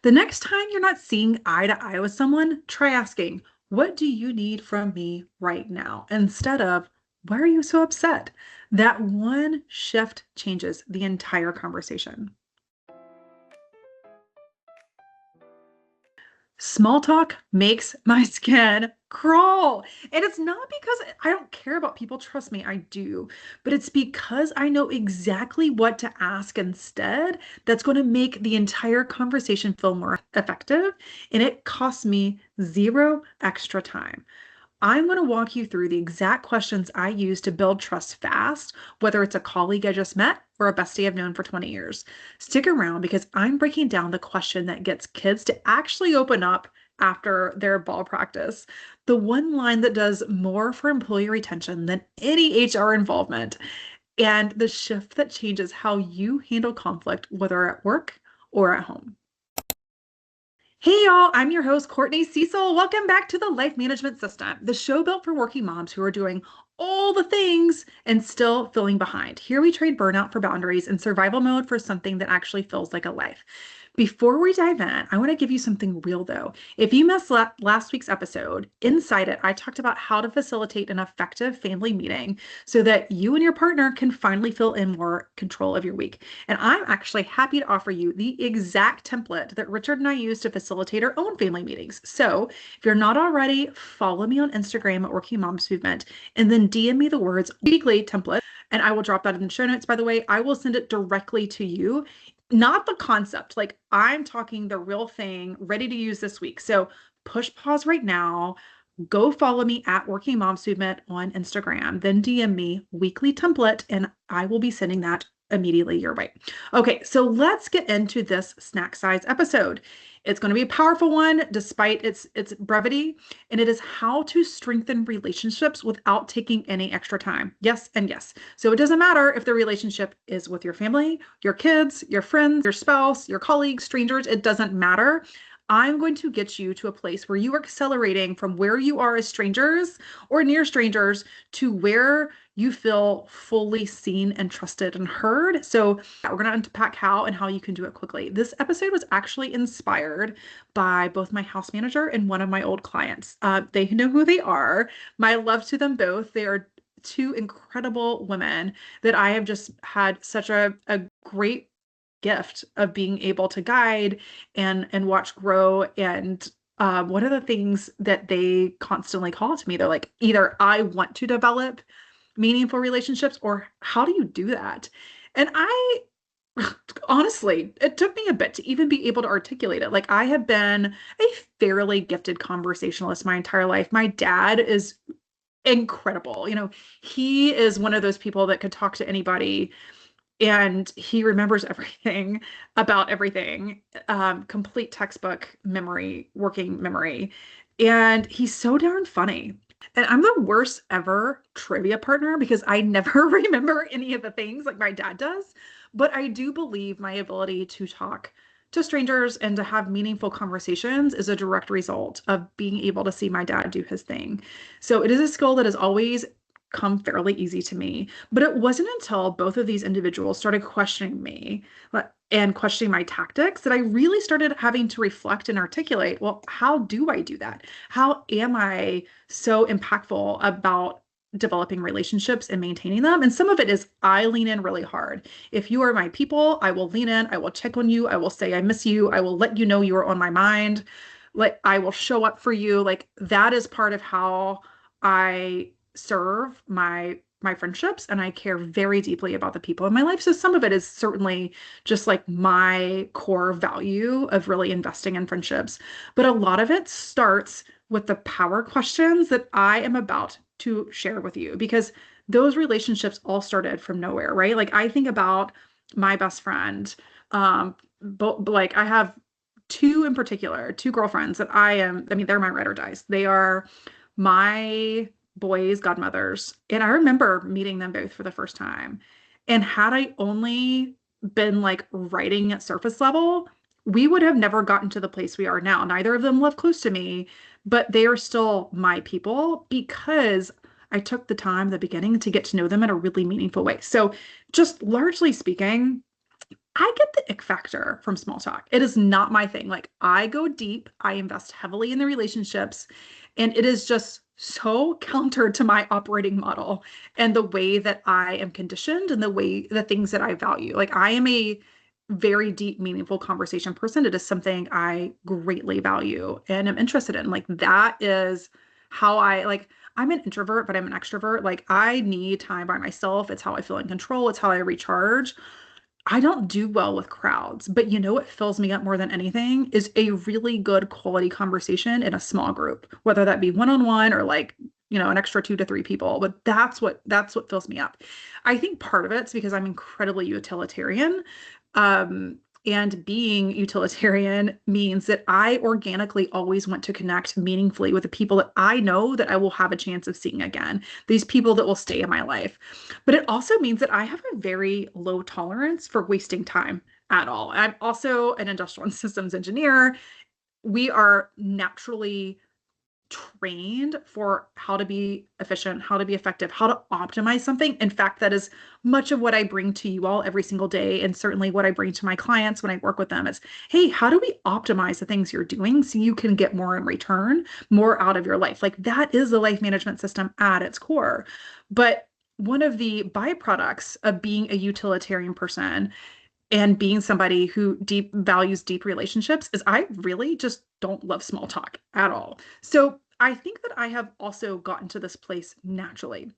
The next time you're not seeing eye to eye with someone, try asking, "What do you need from me right now?" instead of, "Why are you so upset?" That one shift changes the entire conversation. Small talk makes my skin crawl. And it's not because I don't care about people. Trust me, I do. But it's because I know exactly what to ask instead that's going to make the entire conversation feel more effective. And it costs me zero extra time. I'm going to walk you through the exact questions I use to build trust fast, whether it's a colleague I just met or a bestie I've known for 20 years. Stick around because I'm breaking down the question that gets kids to actually open up after their ball practice. The one line that does more for employee retention than any HR involvement, and the shift that changes how you handle conflict, whether at work or at home. Hey y'all, I'm your host, Courtney Cecil. Welcome back to the Life Management System, the show built for working moms who are doing all the things and still feeling behind. Here we trade burnout for boundaries and survival mode for something that actually feels like a life. Before we dive in, I want to give you something real though. If you missed last week's episode, inside it, I talked about how to facilitate an effective family meeting so that you and your partner can finally feel in more control of your week. And I'm actually happy to offer you the exact template that Richard and I use to facilitate our own family meetings. So if you're not already, follow me on Instagram at Working Moms Movement and then DM me the words weekly template. And I will drop that in the show notes, by the way. I will send it directly to you, not the concept. Like I'm talking the real thing ready to use this week. So push pause right now. Go follow me at Working Moms Movement on Instagram, then DM me weekly template, and I will be sending that immediately your way. Okay, so let's get into this snack size episode. It's going to be a powerful one despite its brevity, and it is how to strengthen relationships without taking any extra time. Yes, and yes. So it doesn't matter if the relationship is with your family, your kids, your friends, your spouse, your colleagues, strangers, it doesn't matter. I'm going to get you to a place where you are accelerating from where you are as strangers or near strangers to where you feel fully seen and trusted and heard. So, we're going to unpack how and how you can do it quickly. This episode was actually inspired by both my house manager and one of my old clients. They know who they are. My love to them both. They are two incredible women that I have just had such a great gift of being able to guide and watch grow. And one of the things that they constantly call to me, they're like, either I want to develop meaningful relationships or how do you do that? And I honestly, it took me a bit to even be able to articulate it. Like I have been a fairly gifted conversationalist my entire life. My dad is incredible. He is one of those people that could talk to anybody and he remembers everything about everything, complete textbook memory, working memory. And he's so darn funny. And I'm the worst ever trivia partner because I never remember any of the things like my dad does. But I do believe my ability to talk to strangers and to have meaningful conversations is a direct result of being able to see my dad do his thing. So it is a skill that has always come fairly easy to me. But it wasn't until both of these individuals started questioning me and questioning my tactics that I really started having to reflect and articulate, well, how do I do that? How am I so impactful about developing relationships and maintaining them? And some of it is I lean in really hard. If you are my people, I will lean in, I will check on you, I will say I miss you, I will let you know you are on my mind. Like I will show up for you. Like that is part of how I serve my friendships, and I care very deeply about the people in my life. So some of it is certainly just like my core value of really investing in friendships. But a lot of it starts with the power questions that I am about to share with you because those relationships all started from nowhere, right? Like I think about my best friend. But like I have two in particular, two girlfriends that I mean, they're my ride or dies. They are my boys' godmothers. And I remember meeting them both for the first time. And had I only been like writing at surface level, we would have never gotten to the place we are now. Neither of them live close to me, but they are still my people because I took the time at the beginning to get to know them in a really meaningful way. So, just largely speaking, I get the ick factor from small talk. It is not my thing. Like I go deep, I invest heavily in the relationships, and it is just so counter to my operating model and the way that I am conditioned and the things that I value. Like I am a very deep, meaningful conversation person. It is something I greatly value and am interested in. Like that is how I'm an introvert, but I'm an extrovert. Like I need time by myself. It's how I feel in control. It's how I recharge. I don't do well with crowds, but you know what fills me up more than anything is a really good quality conversation in a small group, whether that be one-on-one or an extra 2 to 3 people. But that's what fills me up. I think part of it's because I'm incredibly utilitarian. And being utilitarian means that I organically always want to connect meaningfully with the people that I know that I will have a chance of seeing again, these people that will stay in my life. But it also means that I have a very low tolerance for wasting time at all. I'm also an industrial and systems engineer. We are naturally trained for how to be efficient, how to be effective, how to optimize something. In fact, that is much of what I bring to you all every single day. And certainly what I bring to my clients when I work with them is, hey, how do we optimize the things you're doing so you can get more in return, more out of your life? Like that is the life management system at its core. But one of the byproducts of being a utilitarian person and being somebody who deep values deep relationships is I really just don't love small talk at all. So I think that I have also gotten to this place naturally.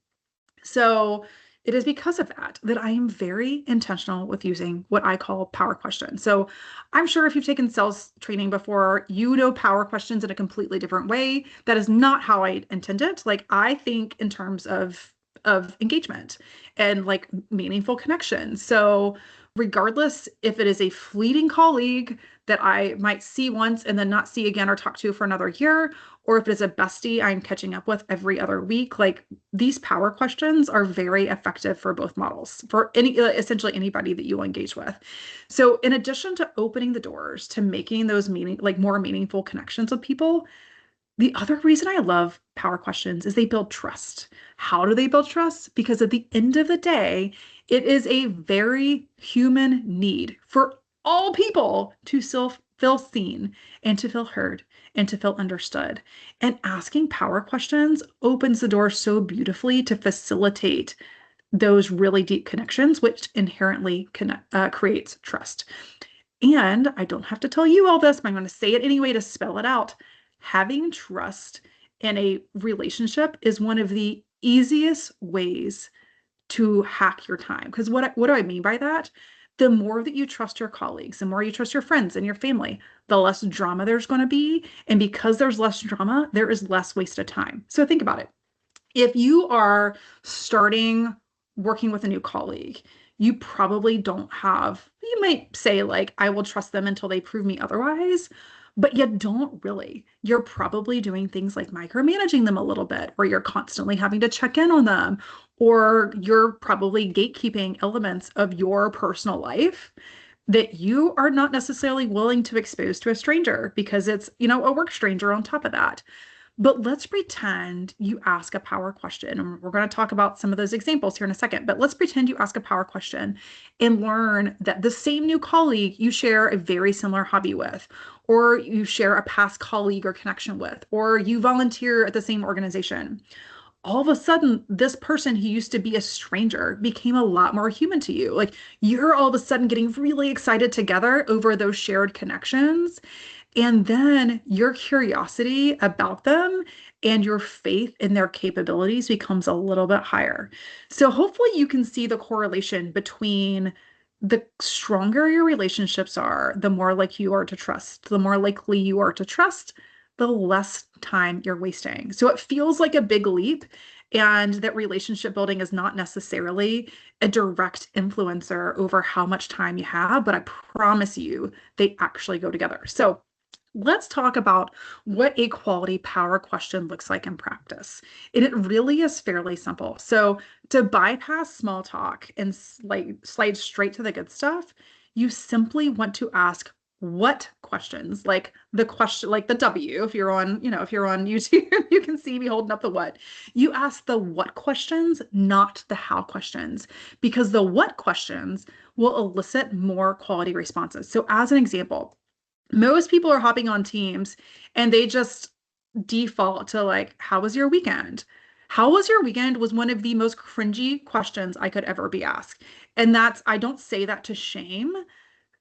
So it is because of that that I am very intentional with using what I call power questions. So I'm sure if you've taken sales training before, you know power questions in a completely different way. That is not how I intend it. Like I think in terms of engagement and like meaningful connection. So regardless if it is a fleeting colleague that I might see once and then not see again or talk to for another year, or if it is a bestie I'm catching up with every other week, like these power questions are very effective for both models, for essentially anybody that you engage with. So in addition to opening the doors to making those more meaningful connections with people, the other reason I love power questions is they build trust. How do they build trust? Because at the end of the day, it is a very human need for all people to feel seen and to feel heard and to feel understood. And asking power questions opens the door so beautifully to facilitate those really deep connections, which inherently creates trust. And I don't have to tell you all this, but I'm going to say it anyway to spell it out. Having trust in a relationship is one of the easiest ways to hack your time. Because what do I mean by that? The more that you trust your colleagues, the more you trust your friends and your family, the less drama there's going to be. And because there's less drama, there is less wasted time. So think about it. If you are starting working with a new colleague, you probably don't have, you might say, like, I will trust them until they prove me otherwise, but you don't really. You're probably doing things like micromanaging them a little bit, or you're constantly having to check in on them, or you're probably gatekeeping elements of your personal life that you are not necessarily willing to expose to a stranger because it's, a work stranger on top of that. But let's pretend you ask a power question. And we're going to talk about some of those examples here in a second. But let's pretend you ask a power question and learn that the same new colleague you share a very similar hobby with, or you share a past colleague or connection with, or you volunteer at the same organization. All of a sudden, this person who used to be a stranger became a lot more human to you. Like you're all of a sudden getting really excited together over those shared connections. And then your curiosity about them and your faith in their capabilities becomes a little bit higher. So hopefully you can see the correlation between the stronger your relationships are, the more likely you are to trust. The more likely you are to trust, the less time you're wasting. So it feels like a big leap, and that relationship building is not necessarily a direct influencer over how much time you have, but I promise you they actually go together. So let's talk about what a quality power question looks like in practice. And it really is fairly simple. So to bypass small talk and slide straight to the good stuff, you simply want to ask what questions, like the question, like the W, if you're on, if you're on YouTube, you can see me holding up the what. You ask the what questions, not the how questions, because the what questions will elicit more quality responses. So as an example, most people are hopping on Teams and they just default to like, how was your weekend? How was your weekend was one of the most cringy questions I could ever be asked. And I don't say that to shame.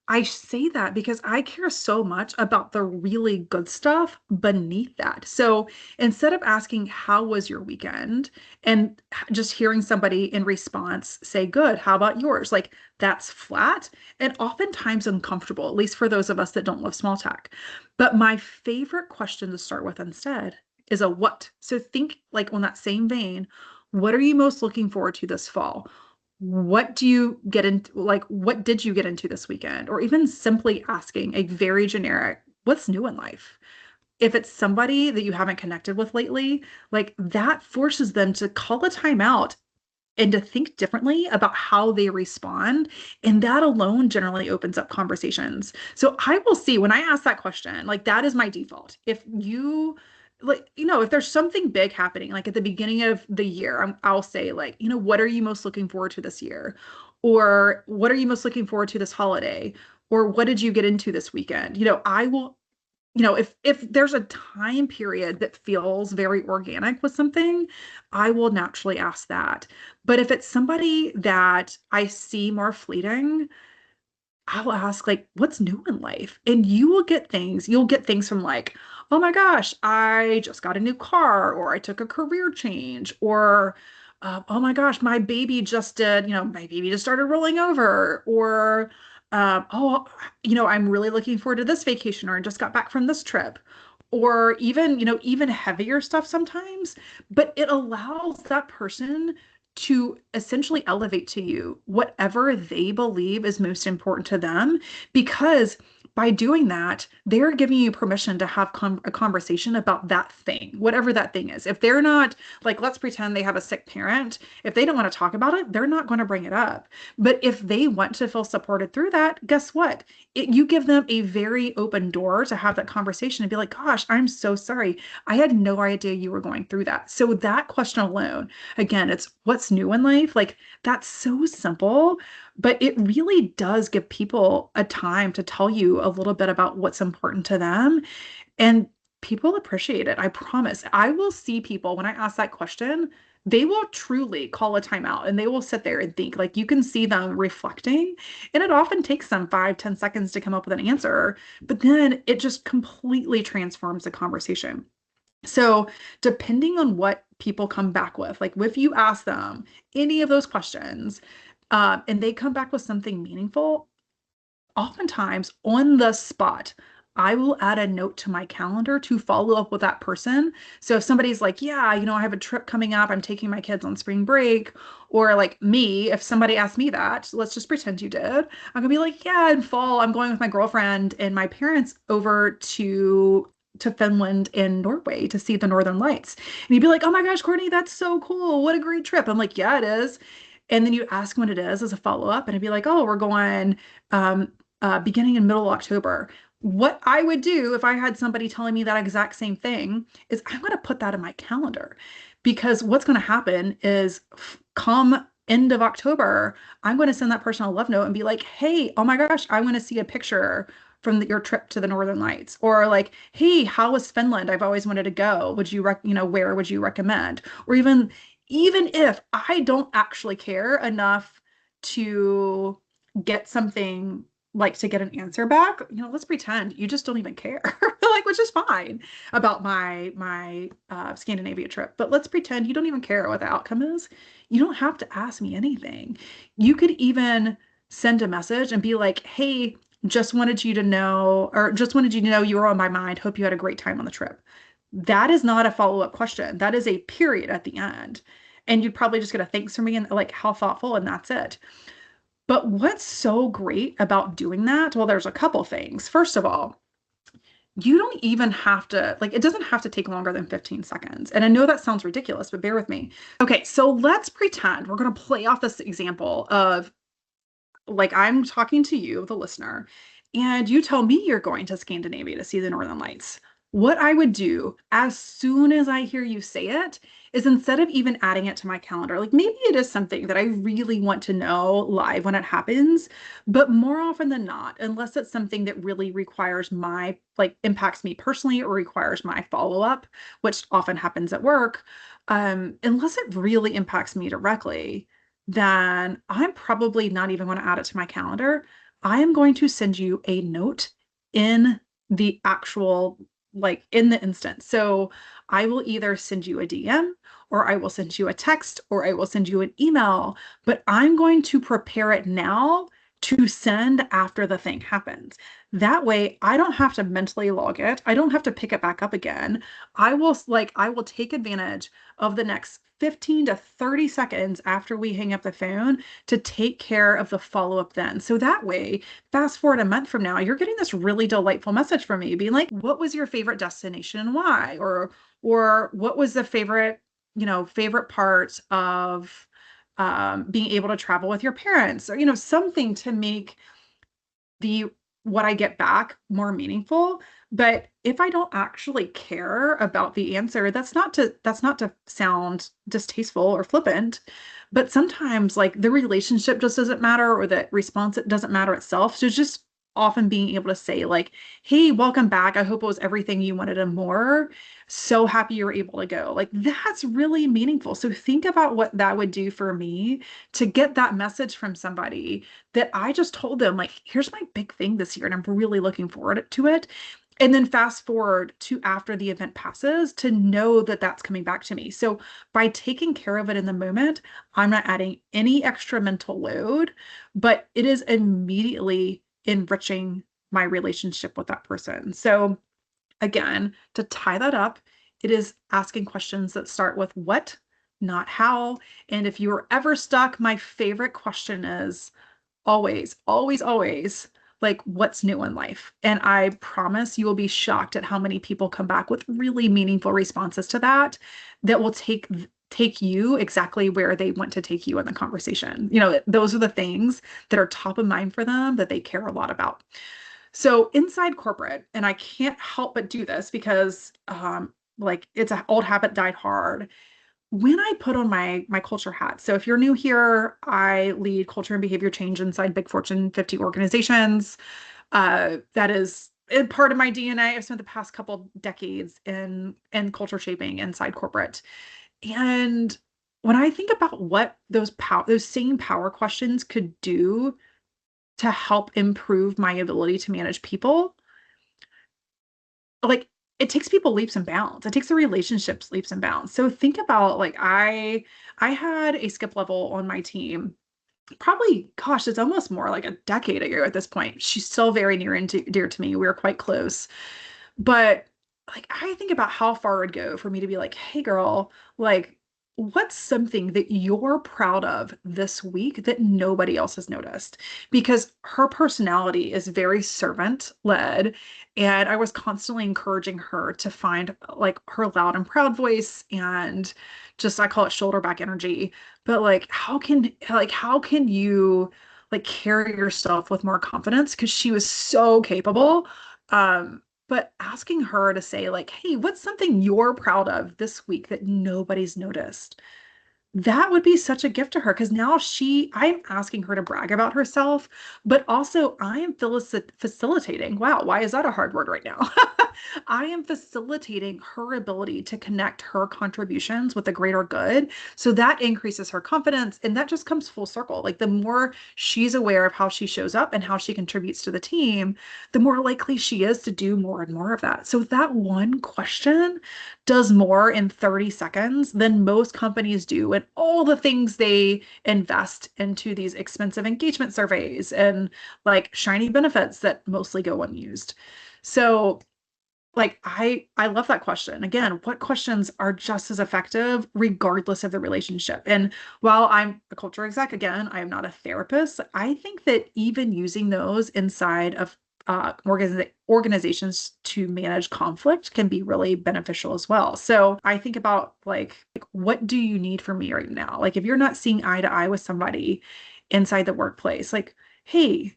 I say that because I care so much about the really good stuff beneath that. So instead of asking, how was your weekend? And just hearing somebody in response say, good, how about yours? Like that's flat and oftentimes uncomfortable, at least for those of us that don't love small talk. But my favorite question to start with instead is a what. So think like on that same vein, what are you most looking forward to this fall? What do you get into, like, what did you get into this weekend? Or even simply asking a very generic, what's new in life? If it's somebody that you haven't connected with lately, like that forces them to call a timeout and to think differently about how they respond. And that alone generally opens up conversations. So I will see when I ask that question, like that is my default. If you like, if there's something big happening, like at the beginning of the year, I'll say like, what are you most looking forward to this year? Or what are you most looking forward to this holiday? Or what did you get into this weekend? I will if there's a time period that feels very organic with something, I will naturally ask that. But if it's somebody that I see more fleeting, I will ask like, what's new in life? And you'll get things from like, oh my gosh, I just got a new car, or I took a career change, or oh my gosh, my baby just started rolling over, or oh, I'm really looking forward to this vacation, or I just got back from this trip, or even, even heavier stuff sometimes, but it allows that person to essentially elevate to you whatever they believe is most important to them. Because by doing that, they're giving you permission to have a conversation about that thing, whatever that thing is. If they're not like, let's pretend they have a sick parent, if they don't want to talk about it, they're not going to bring it up. But if they want to feel supported through that, guess what? You give them a very open door to have that conversation and be like, gosh, I'm so sorry. I had no idea you were going through that. So that question alone, again, it's what's new in life. Like that's so simple, but it really does give people a time to tell you a little bit about what's important to them. And people appreciate it. I promise. I will see people when I ask that question, they will truly call a timeout and they will sit there and think. Like you can see them reflecting, and it often takes them 5, 10 seconds to come up with an answer, but then it just completely transforms the conversation. So, depending on what people come back with, like if you ask them any of those questions, and they come back with something meaningful, oftentimes on the spot, I will add a note to my calendar to follow up with that person. So if somebody's like, yeah, I have a trip coming up, I'm taking my kids on spring break, or like me, if somebody asked me that, let's just pretend you did, I'm gonna be like, yeah, in fall, I'm going with my girlfriend and my parents over to Finland and Norway to see the Northern Lights. And you'd be like, oh my gosh, Courtney, that's so cool. What a great trip. I'm like, yeah, it is. And then you ask when it is as a follow-up, and it'd be like, oh, we're going beginning in middle October. What I would do if I had somebody telling me that exact same thing is I'm going to put that in my calendar, because what's going to happen is come end of October, I'm going to send that person a love note and be like, hey, oh my gosh, I want to see a picture from your trip to the Northern Lights. Or like, hey, how was Finland? I've always wanted to go. Would you where would you recommend? Or even if I don't actually care enough to get something, like to get an answer back, let's pretend you just don't even care, like, which is fine about my Scandinavia trip. But let's pretend you don't even care what the outcome is. You don't have to ask me anything. You could even send a message and be like, hey, just wanted you to know you were on my mind. Hope you had a great time on the trip. That is not a follow-up question. That is a period at the end. And you'd probably just get a thanks from me and like how thoughtful, and that's it. But what's so great about doing that? Well, there's a couple things. First of all, you don't even have to, like, it doesn't have to take longer than 15 seconds. And I know that sounds ridiculous, but bear with me. Okay, so let's pretend we're going to play off this example of like I'm talking to you, the listener, and you tell me you're going to Scandinavia to see the Northern Lights. What I would do as soon as I hear you say it is instead of even adding it to my calendar, like maybe it is something that I really want to know live when it happens, but more often than not, unless it's something that really requires my, like impacts me personally or requires my follow-up, which often happens at work, unless it really impacts me directly, then I'm probably not even going to add it to my calendar. I am going to send you a note in the actual, like in the instance. So I will either send you a DM or I will send you a text or I will send you an email, but I'm going to prepare it now to send after the thing happens. That way I don't have to mentally log it. I don't have to pick it back up again. I will take advantage of the next 15 to 30 seconds after we hang up the phone to take care of the follow-up then. So that way, fast forward a month from now, you're getting this really delightful message from me being like, what was your favorite destination and why? Or what was the favorite part of being able to travel with your parents? Or, something to make the what I get back more meaningful. But if I don't actually care about the answer, that's not to sound distasteful or flippant, but sometimes like the relationship just doesn't matter or the response it doesn't matter itself. So just often being able to say like, "Hey, welcome back. I hope it was everything you wanted and more. So happy you were able to go." Like that's really meaningful. So think about what that would do for me to get that message from somebody that I just told them, like, here's my big thing this year, and I'm really looking forward to it. And then fast forward to after the event passes to know that that's coming back to me. So by taking care of it in the moment, I'm not adding any extra mental load, but it is immediately enriching my relationship with that person. So again, to tie that up, it is asking questions that start with what, not how. And if you are ever stuck, my favorite question is, always, always, always, like, what's new in life? And I promise you will be shocked at how many people come back with really meaningful responses to that that will take you exactly where they want to take you in the conversation. Those are the things that are top of mind for them that they care a lot about. So inside corporate, and I can't help but do this because like it's an old habit died hard when I put on my culture hat. So if you're new here, I lead culture and behavior change inside big Fortune 50 organizations. That is part of my DNA. I've spent the past couple decades in culture shaping inside corporate. And when I think about what those same power questions could do to help improve my ability to manage people, like it takes people leaps and bounds. It takes the relationships leaps and bounds. So think about like I had a skip level on my team. Probably, gosh, it's almost more like a decade ago at this point. She's still very near and dear to me. We were quite close. But like I think about how far it'd go for me to be like, hey girl, like what's something that you're proud of this week that nobody else has noticed? Because her personality is very servant led. And I was constantly encouraging her to find like her loud and proud voice and just I call it shoulder back energy. But like how can you like carry yourself with more confidence? Because she was so capable. But asking her to say, like, hey, what's something you're proud of this week that nobody's noticed? That would be such a gift to her because now I'm asking her to brag about herself, but also I am facilitating. Wow, why is that a hard word right now? I am facilitating her ability to connect her contributions with the greater good. So that increases her confidence and that just comes full circle. Like the more she's aware of how she shows up and how she contributes to the team, the more likely she is to do more and more of that. So that one question does more in 30 seconds than most companies do and all the things they invest into these expensive engagement surveys and like shiny benefits that mostly go unused. So like I love that question. Again, what questions are just as effective regardless of the relationship? And while I'm a culture exec, again, I am not a therapist. I think that even using those inside of organizations to manage conflict can be really beneficial as well. So I think about like what do you need from me right now? Like if you're not seeing eye to eye with somebody inside the workplace, like, hey,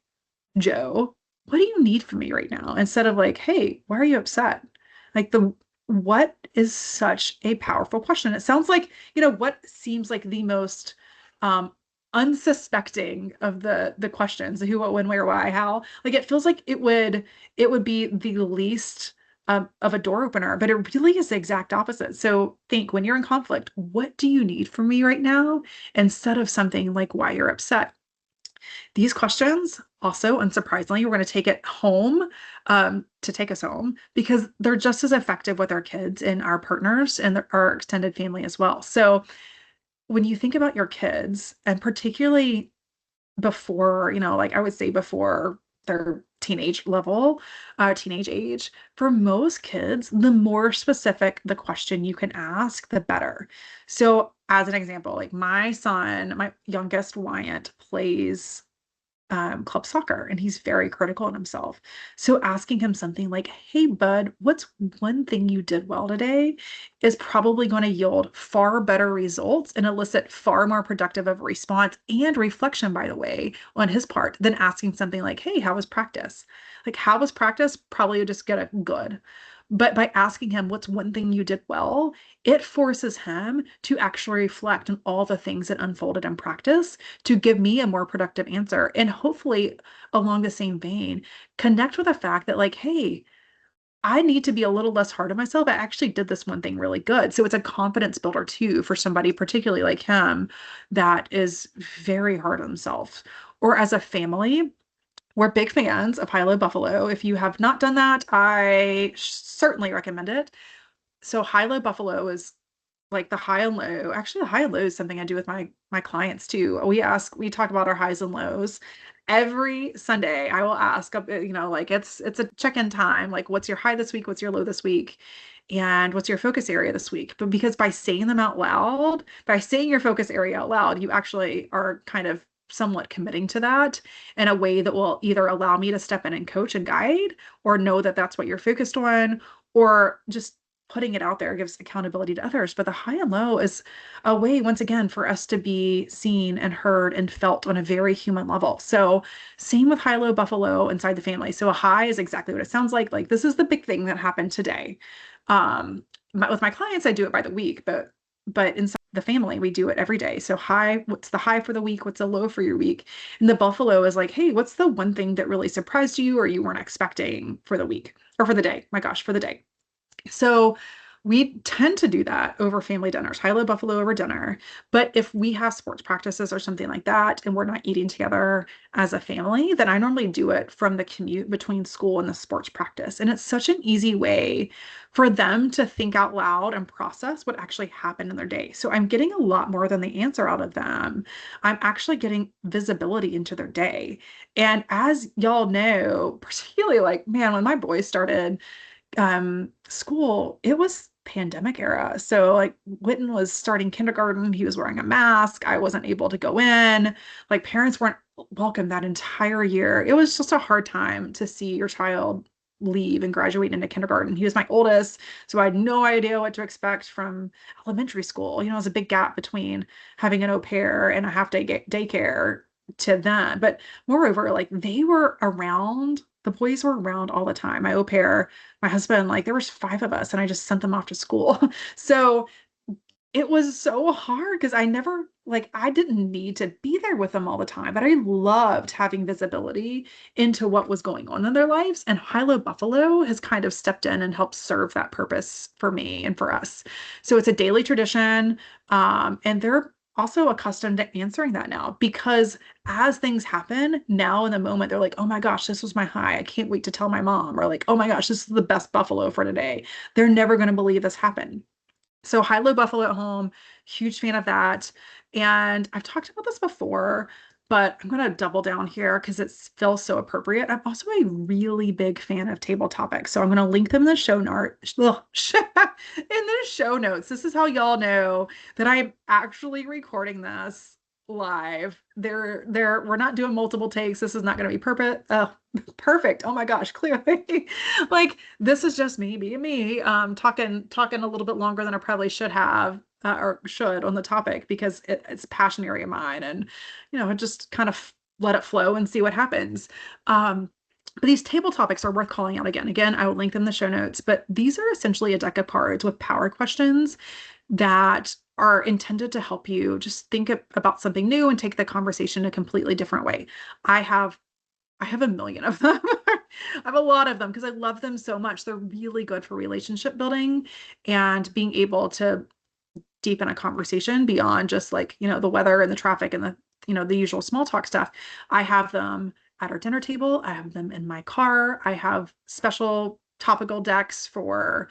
Joe. what do you need from me right now? Instead of like, hey, why are you upset? Like the what is such a powerful question. It sounds like, what seems like the most um unsuspecting of the questions, the who, what, when, where, why, how. Like it feels like it would be the least of a door opener, but it really is the exact opposite. So think when you're in conflict, what do you need from me right now? Instead of something like why you're upset. These questions, also, unsurprisingly, we're going to take it home to take us home because they're just as effective with our kids and our partners and our extended family as well. So when you think about your kids, and particularly before, like I would say before their teenage age, for most kids, the more specific the question you can ask, the better. So, as an example, like my son, my youngest Wyatt, plays club soccer and he's very critical in himself. So asking him something like, hey, bud, what's one thing you did well today is probably going to yield far better results and elicit far more productive of response and reflection, by the way, on his part than asking something like, hey, how was practice? Like, how was practice? Probably would just get a good. But by asking him, what's one thing you did well, it forces him to actually reflect on all the things that unfolded in practice to give me a more productive answer. And hopefully, along the same vein, connect with the fact that, like, hey, I need to be a little less hard on myself. I actually did this one thing really good. So it's a confidence builder too for somebody, particularly like him, that is very hard on himself. Or as a family, we're big fans of Hilo Buffalo. If you have not done that, I certainly recommend it. So Hilo Buffalo is like the high and low. Actually, the high and low is something I do with my clients too. We talk about our highs and lows. Every Sunday, I will ask, like it's a check-in time. Like, what's your high this week? What's your low this week? And what's your focus area this week? But because by saying them out loud, by saying your focus area out loud, you actually are kind of somewhat committing to that in a way that will either allow me to step in and coach and guide, or know that that's what you're focused on, or just putting it out there gives accountability to others. But the high and low is a way, once again, for us to be seen and heard and felt on a very human level. So, same with high low buffalo inside the family. So, a high is exactly what it sounds like. Like, this is the big thing that happened today. With my clients, I do it by the week, but inside the family, we do it every day. So, high, what's the high for the week? What's the low for your week? And the buffalo is like, hey, what's the one thing that really surprised you or you weren't expecting for the week or for the day? My gosh, for the day. So we tend to do that over family dinners, high-low buffalo over dinner. But if we have sports practices or something like that, and we're not eating together as a family, then I normally do it from the commute between school and the sports practice. And it's such an easy way for them to think out loud and process what actually happened in their day. So I'm getting a lot more than the answer out of them. I'm actually getting visibility into their day. And as y'all know, particularly like, man, when my boys started school, it was pandemic era. So like Witten was starting kindergarten, he was wearing a mask. I wasn't able to go in. Like parents weren't welcome that entire year. It was just a hard time to see your child leave and graduate into kindergarten. He was my oldest, so I had no idea what to expect from elementary school. It was a big gap between having an au pair and a half day daycare to them. But moreover, like they were around, the boys were around all the time. My au pair, my husband, like there was five of us and I just sent them off to school. So it was so hard because I didn't need to be there with them all the time, but I loved having visibility into what was going on in their lives. And Hilo Buffalo has kind of stepped in and helped serve that purpose for me and for us. So it's a daily tradition. And they're also accustomed to answering that now because as things happen now in the moment, they're like, oh my gosh, this was my high. I can't wait to tell my mom. Or like, oh my gosh, this is the best buffalo for today. They're never going to believe this happened. So high-low buffalo at home, huge fan of that. And I've talked about this before, but I'm going to double down here because it feels so appropriate. I'm also a really big fan of table topics. So I'm going to link them in the show note, in the show notes. This is how y'all know that I'm actually recording this live. We're not doing multiple takes. This is not going to be perfect. Perfect. Oh my gosh, clearly. Like this is just me being me, talking a little bit longer than I probably should have or should on the topic because it's a passion area of mine and just kind of let it flow and see what happens. But these table topics are worth calling out again. Again, I will link them in the show notes, but these are essentially a deck of cards with power questions that are intended to help you just think about something new and take the conversation a completely different way. I have I have a million of them. I have a lot of them because I love them so much. They're really good for relationship building and being able to deepen a conversation beyond just like, the weather and the traffic and the usual small talk stuff. I have them at our dinner table. I have them in my car. I have special topical decks for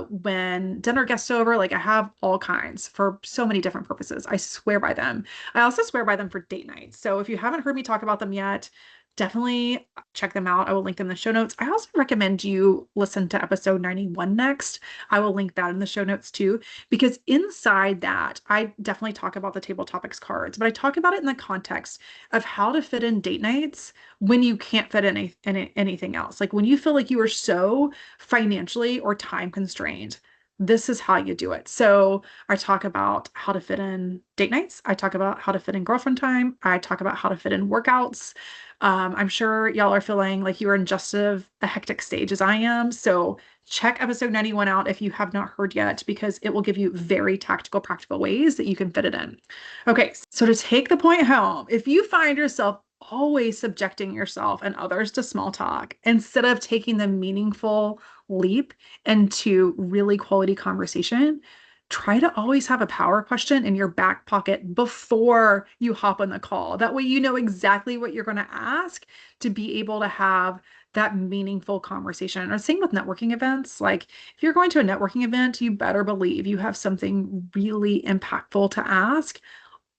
when dinner guests over. Like I have all kinds for so many different purposes. I swear by them. I also swear by them for date nights. So if you haven't heard me talk about them yet, definitely check them out. I will link them in the show notes. I also recommend you listen to episode 91 next. I will link that in the show notes too, because inside that, I definitely talk about the table topics cards, but I talk about it in the context of how to fit in date nights when you can't fit anything else. Like when you feel like you are so financially or time constrained, this is how you do it. So I talk about how to fit in date nights. I talk about how to fit in girlfriend time. I talk about how to fit in workouts. I'm sure y'all are feeling like you are in just a hectic stage as I am. So check episode 91 out if you have not heard yet, because it will give you very tactical, practical ways that you can fit it in. Okay, so to take the point home, if you find yourself always subjecting yourself and others to small talk instead of taking the meaningful leap into really quality conversation, try to always have a power question in your back pocket before you hop on the call. That way, you know exactly what you're going to ask to be able to have that meaningful conversation. Or same with networking events. Like if you're going to a networking event, you better believe you have something really impactful to ask.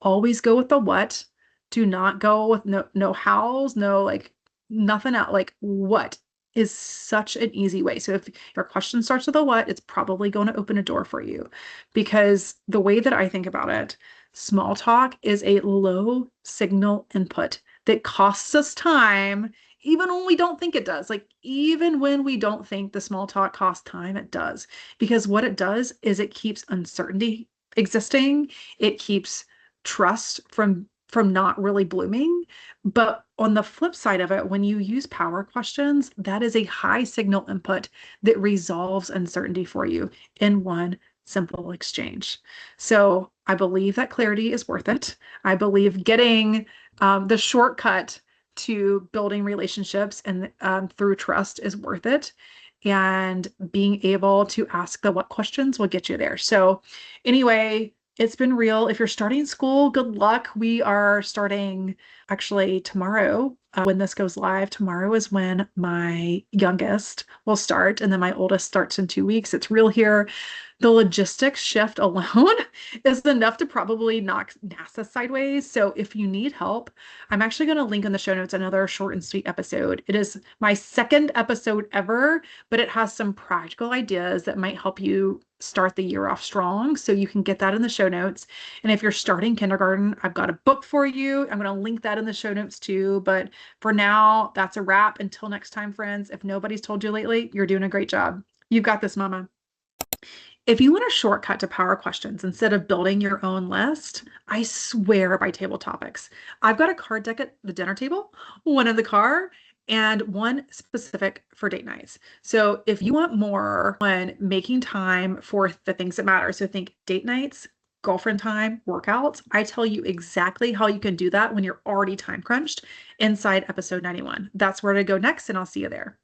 Always go with the what. Do not go with no hows, no like nothing else. Like what is such an easy way. So if your question starts with a what, it's probably going to open a door for you. Because the way that I think about it, small talk is a low signal input that costs us time, even when we don't think it does. Like even when we don't think the small talk costs time, it does. Because what it does is it keeps uncertainty existing. It keeps trust from not really blooming. But on the flip side of it, when you use power questions, that is a high signal input that resolves uncertainty for you in one simple exchange. So I believe that clarity is worth it. I believe getting the shortcut to building relationships and through trust is worth it. And being able to ask the what questions will get you there. So anyway, it's been real. If you're starting school, good luck. We are starting actually tomorrow. When this goes live, tomorrow is when my youngest will start, and then my oldest starts in 2 weeks. It's real here. The logistics shift alone is enough to probably knock NASA sideways. So if you need help, I'm actually going to link in the show notes another short and sweet episode. It is my second episode ever, but it has some practical ideas that might help you start the year off strong. So you can get that in the show notes. And if you're starting kindergarten, I've got a book for you. I'm going to link that in the show notes too. But for now, that's a wrap. Until next time, friends, if nobody's told you lately, you're doing a great job. You've got this, mama. If you want a shortcut to power questions instead of building your own list, I swear by table topics. I've got a card deck at the dinner table, one in the car, and one specific for date nights. So if you want more on making time for the things that matter, so think date nights, girlfriend time, workouts, I tell you exactly how you can do that when you're already time crunched inside episode 91. That's where to go next, and I'll see you there.